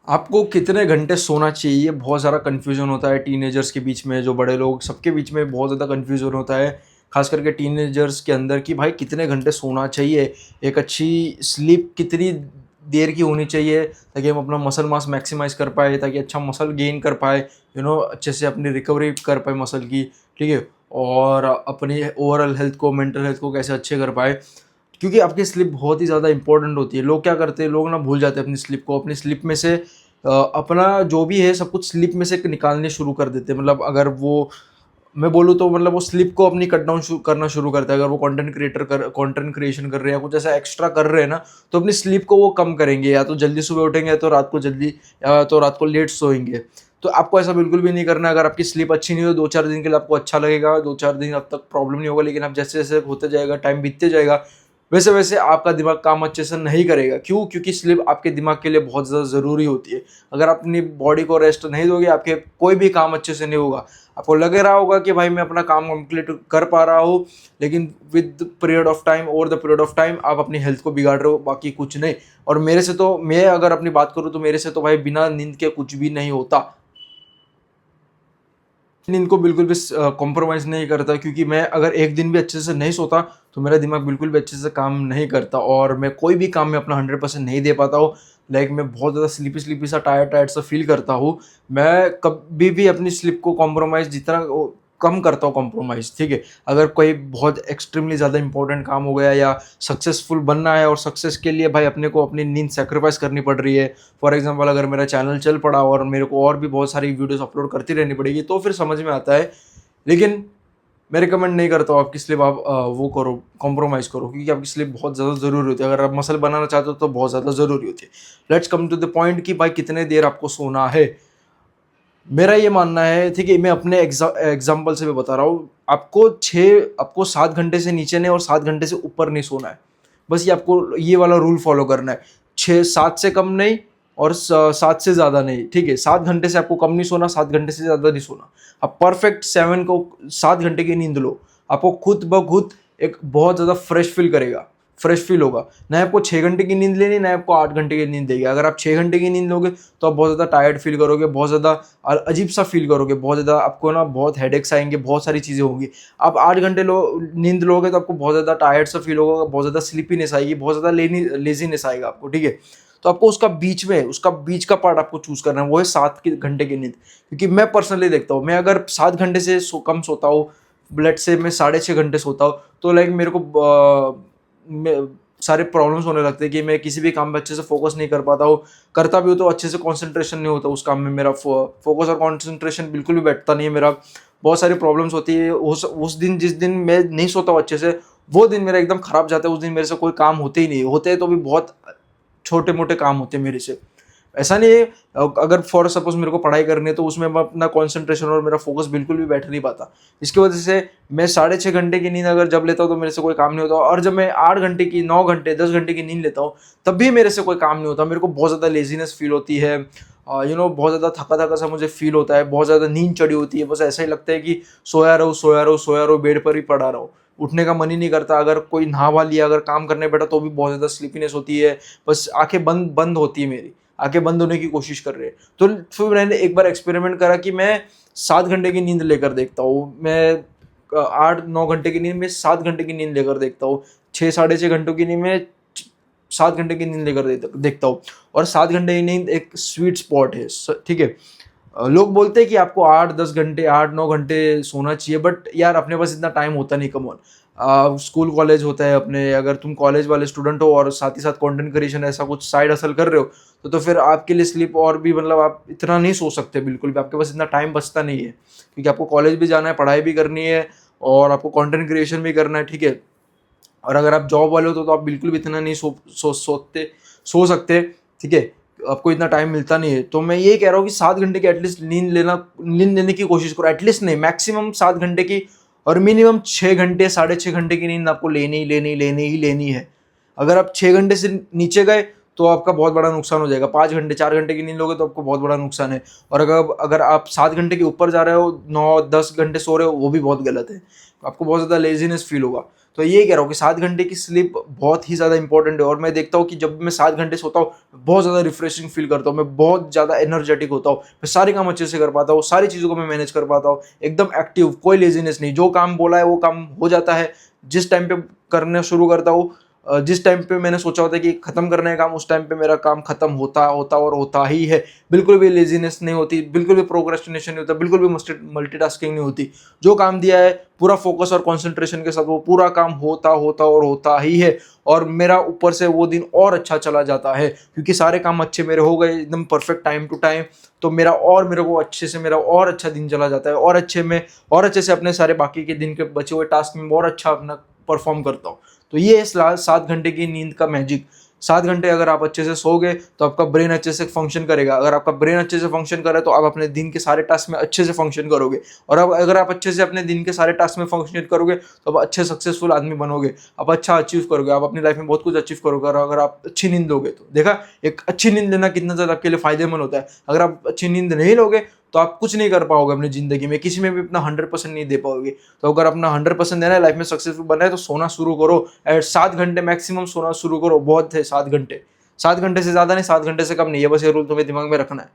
आपको कितने घंटे सोना चाहिए? बहुत सारा कन्फ्यूज़न होता है टीनेजर्स के बीच में, जो बड़े लोग सबके बीच में बहुत ज़्यादा कन्फ्यूज़न होता है। ख़ास करके टीनेजर्स के अंदर कि भाई कितने घंटे सोना चाहिए? एक अच्छी स्लीप कितनी देर की होनी चाहिए ताकि हम अपना मसल मास मैक्सिमाइज़ कर पाएँ, ताकि अच्छा मसल गेन कर पाएँ, अच्छे से अपनी रिकवरी कर पाएँ मसल की, ठीक है? और अपनी ओवरऑल हेल्थ को, मेंटल हेल्थ को कैसे अच्छे कर पाएँ। क्योंकि आपकी स्लीप बहुत ही ज़्यादा इंपॉर्टेंट होती है। लोग क्या करते हैं, लोग ना भूल जाते हैं अपनी स्लीप को। अपनी स्लीप में से अपना जो भी है सब कुछ स्लीप में से निकालने शुरू कर देते हैं। मतलब अगर वो, मैं बोलूँ तो मतलब वो स्लीप को अपनी कट डाउन करना शुरू करता है। अगर वो कंटेंट क्रिएशन कर रहे हैं या कुछ ऐसा एक्स्ट्रा कर रहे हैं ना, तो अपनी स्लीप को वो कम करेंगे। या तो जल्दी सुबह उठेंगे, या तो रात को जल्दी, या तो रात को लेट सोएंगे। तो आपको ऐसा बिल्कुल भी नहीं करना है। अगर आपकी स्लीप अच्छी नहीं हो, 2-4 दिन के लिए आपको अच्छा लगेगा, 2-4 दिन अब तक प्रॉब्लम नहीं होगा। लेकिन अब जैसे जैसे होते जाएगा, टाइम बीतते जाएगा, वैसे वैसे आपका दिमाग काम अच्छे से नहीं करेगा। क्यों? क्योंकि स्लीप आपके दिमाग के लिए बहुत ज़्यादा ज़रूरी होती है। अगर आप अपनी बॉडी को रेस्ट नहीं दोगे, आपके कोई भी काम अच्छे से नहीं होगा। आपको लग रहा होगा कि भाई मैं अपना काम कंप्लीट कर पा रहा हूँ, लेकिन with period of time, over the period of time आप अपनी हेल्थ को बिगाड़ रहे हो, बाकी कुछ नहीं। और मेरे से तो, मैं अगर अपनी बात करूँ तो मेरे से तो भाई बिना नींद के कुछ भी नहीं होता। नींद को बिल्कुल भी कॉम्प्रोमाइज़ नहीं करता, क्योंकि मैं अगर एक दिन भी अच्छे से नहीं सोता तो मेरा दिमाग बिल्कुल भी अच्छे से काम नहीं करता और मैं कोई भी काम में अपना 100% नहीं दे पाता हूँ। लाइक मैं बहुत ज़्यादा स्लीपी स्लीपी सा, टायर्ड टायर्ड सा फील करता हूँ। मैं कभी भी अपनी स्लीप को कॉम्प्रोमाइज़ जितना कम करता हूँ कॉम्प्रोमाइज़, ठीक है। अगर कोई बहुत एक्सट्रीमली ज़्यादा इंपॉर्टेंट काम हो गया या सक्सेसफुल बनना है और सक्सेस के लिए भाई अपने को अपनी नींद सेक्रीफाइस करनी पड़ रही है। फॉर एग्जांपल, अगर मेरा चैनल चल पड़ा और मेरे को और भी बहुत सारी वीडियोस अपलोड करती रहनी पड़ेगी, तो फिर समझ में आता है। लेकिन मैं रिकमेंड नहीं करता हूँ आपकी स्लीप आप वो करो, कॉम्प्रोमाइज़ करो, क्योंकि आपकी स्लीप बहुत ज़्यादा ज़रूरी होती है। अगर आप मसल बनाना चाहते हो तो बहुत ज़्यादा ज़रूरी होती है। Let's come to the point कि भाई कितने देर आपको सोना है। मेरा ये मानना है, ठीक है, मैं अपने एग्जाम्पल से भी बता रहा हूँ। आपको 7 घंटे से नीचे नहीं और 7 घंटे से ऊपर नहीं सोना है। बस ये आपको ये वाला रूल फॉलो करना है। 7 से कम नहीं और 7 से ज़्यादा नहीं, ठीक है। 7 घंटे से आपको कम नहीं सोना, 7 घंटे से ज़्यादा नहीं सोना। आप परफेक्ट 7 घंटे की नींद लो। आपको खुद ब खुद एक बहुत ज़्यादा फ्रेश फील होगा। ना आपको 6 घंटे की नींद लेनी, ना आपको 8 घंटे की नींद देगी। अगर आप 6 घंटे की नींद लोगे तो आप बहुत ज़्यादा टायर्ड फील करोगे, बहुत ज़्यादा अजीब सा फील करोगे, बहुत ज़्यादा आपको ना बहुत हेडेक्स आएंगे, बहुत सारी चीज़ें होंगी। आप 8 घंटे नींद लोगे तो आपको बहुत ज़्यादा टायर्ड सा फील होगा, बहुत ज़्यादा स्लीपीनेस आएगी, बहुत ज़्यादा लेजीनेस आएगा आपको, ठीक है। तो आपको उसका बीच का पार्ट आपको चूज करना है, वो है 7 घंटे की नींद। क्योंकि मैं पर्सनली देखता हूँ, मैं अगर 7 घंटे से कम सोता हूँ, ब्लड से मैं 6.5 घंटे सोता हूँ, तो लाइक मेरे को सारे प्रॉब्लम्स होने लगते हैं कि मैं किसी भी काम में अच्छे से फोकस नहीं कर पाता हूँ। करता भी हूँ तो अच्छे से कंसंट्रेशन नहीं होता उस काम में। मेरा फोकस और कंसंट्रेशन बिल्कुल भी बैठता नहीं है मेरा। बहुत सारी प्रॉब्लम्स होती है उस दिन। जिस दिन मैं नहीं सोता हूँ अच्छे से, वो दिन मेरा एकदम खराब जाता है। उस दिन मेरे से कोई काम होते ही नहीं, होते हैं तो भी बहुत छोटे मोटे काम होते हैं मेरे से। ऐसा नहीं है, अगर फॉर सपोज मेरे को पढ़ाई करनी है तो उसमें मैं अपना कंसंट्रेशन और मेरा फोकस बिल्कुल भी बैठ नहीं पाता। इसकी वजह से मैं 6.5 घंटे की नींद अगर जब लेता हूँ तो मेरे से कोई काम नहीं होता। और जब मैं 8 घंटे की, 9 घंटे, 10 घंटे की नींद लेता हूँ, तब भी मेरे से कोई काम नहीं होता। मेरे को बहुत ज़्यादा लेजीनेस फील होती है, बहुत ज़्यादा थका थका सा मुझे फील होता है, बहुत ज़्यादा नींद चढ़ी होती है। बस ऐसा ही लगता है कि सोया रहो, बेड पर ही पड़ा रहो, उठने का मन ही नहीं करता। अगर कोई नहा वा लिया, अगर काम करने बैठा तो भी बहुत ज़्यादा स्लीपीनेस होती है। बस आंखें बंद बंद होती है, मेरी आंखें बंद होने की कोशिश कर रहे हैं। तो फिर मैंने एक बार एक्सपेरिमेंट करा कि मैं 7 घंटे की नींद लेकर देखता हूँ। मैं 8-9 घंटे की नींद में 7 घंटे की नींद लेकर देखता हूँ। 6-6.5 घंटों की नींद में 7 घंटे की नींद लेकर देखता हूँ। और 7 घंटे की नींद एक स्वीट स्पॉट है, ठीक है। लोग बोलते हैं कि आपको 8-10 घंटे, 8-9 घंटे सोना चाहिए, बट यार अपने पास इतना टाइम होता नहीं। कम ऑन, स्कूल कॉलेज होता है अपने। अगर तुम कॉलेज वाले स्टूडेंट हो और साथ ही साथ कंटेंट क्रिएशन ऐसा कुछ साइड हसल कर रहे हो, तो फिर आपके लिए स्लीप और भी, मतलब आप इतना नहीं सो सकते बिल्कुल भी। आपके पास इतना टाइम बचता नहीं है, क्योंकि आपको कॉलेज भी जाना है, पढ़ाई भी करनी है और आपको कंटेंट क्रिएशन भी करना है, ठीक है। और अगर आप जॉब वाले हो तो आप बिल्कुल भी इतना नहीं सो सकते, ठीक है। आपको इतना टाइम मिलता नहीं है। तो मैं ये कह रहा हूँ कि 7 घंटे की एटलीस्ट नींद लेने की कोशिश करो। एटलीस्ट नहीं, मैक्सिमम 7 घंटे की, और मिनिमम 6 घंटे, 6.5 घंटे की नींद आपको लेनी है। अगर आप 6 घंटे से नीचे गए तो आपका बहुत बड़ा नुकसान हो जाएगा। 5 घंटे, 4 घंटे की नींद लोगे तो आपको बहुत बड़ा नुकसान है। और अगर आप 7 घंटे के ऊपर जा रहे हो, 9-10 घंटे सो रहे हो, वो भी बहुत गलत है। आपको बहुत ज़्यादा लेजीनेस फील होगा। तो ये कह रहा हूँ कि 7 घंटे की स्लीप बहुत ही ज़्यादा इंपॉर्टेंट है। और मैं देखता हूँ कि जब भी मैं 7 घंटे सोता हूँ, बहुत ज़्यादा रिफ्रेशिंग फील करता हूँ, मैं बहुत ज़्यादा एनर्जेटिक होता हूँ, मैं सारे काम अच्छे से कर पाता हूँ, सारी चीज़ों को मैं मैनेज कर पाता हूँ, एकदम एक्टिव, कोई लेजीनेस नहीं, जो काम बोला है वो काम हो जाता है जिस टाइम पे करना शुरू करता हूँ। जिस टाइम पे मैंने सोचा होता है कि खत्म करने का काम, उस टाइम पे मेरा काम खत्म होता होता और होता ही है। बिल्कुल भी लेजीनेस नहीं होती, बिल्कुल भी प्रोक्रेस्टिनेशन नहीं होता, बिल्कुल भी मल्टीटास्किंग नहीं होती। जो काम दिया है पूरा फोकस और कंसंट्रेशन के साथ वो पूरा काम होता होता और होता ही है। और मेरा ऊपर से वो दिन और अच्छा चला जाता है क्योंकि सारे काम अच्छे मेरे हो गए एकदम परफेक्ट टाइम टू टाइम। तो मेरे को अच्छे से मेरा और अच्छा दिन चला जाता है, और अच्छे से अपने सारे बाकी के दिन के बचे हुए टास्क में और अच्छा अपना परफॉर्म करता हूँ। तो ये है 7 घंटे की नींद का मैजिक। 7 घंटे अगर आप अच्छे से सोओगे तो आपका ब्रेन अच्छे से फंक्शन करेगा। अगर आपका ब्रेन अच्छे से फंक्शन करे तो आप अपने दिन के सारे टास्क में अच्छे से फंक्शन करोगे। और अब अगर आप अच्छे से अपने दिन के सारे टास्क में फंक्शन करोगे तो आप अच्छे सक्सेसफुल आदमी बनोगे, आप अच्छा अचीव करोगे, आप अपनी लाइफ में बहुत कुछ अचीव करोगे। और अगर आप अच्छी नींद लोगे तो देखा, एक अच्छी नींद लेना कितना ज़्यादा आपके लिए फायदेमंद होता है। अगर आप अच्छी नींद नहीं लोगे तो आप कुछ नहीं कर पाओगे अपनी ज़िंदगी में, किसी में भी अपना 100% नहीं दे पाओगे। तो अगर अपना 100% देना है, लाइफ में सक्सेसफुल बनना है, तो सोना शुरू करो। 7 घंटे मैक्सिमम सोना शुरू करो, बहुत है 7 घंटे। 7 घंटे से ज़्यादा नहीं, 7 घंटे से कम नहीं है, बस ये रूल तुम्हें दिमाग में रखना है।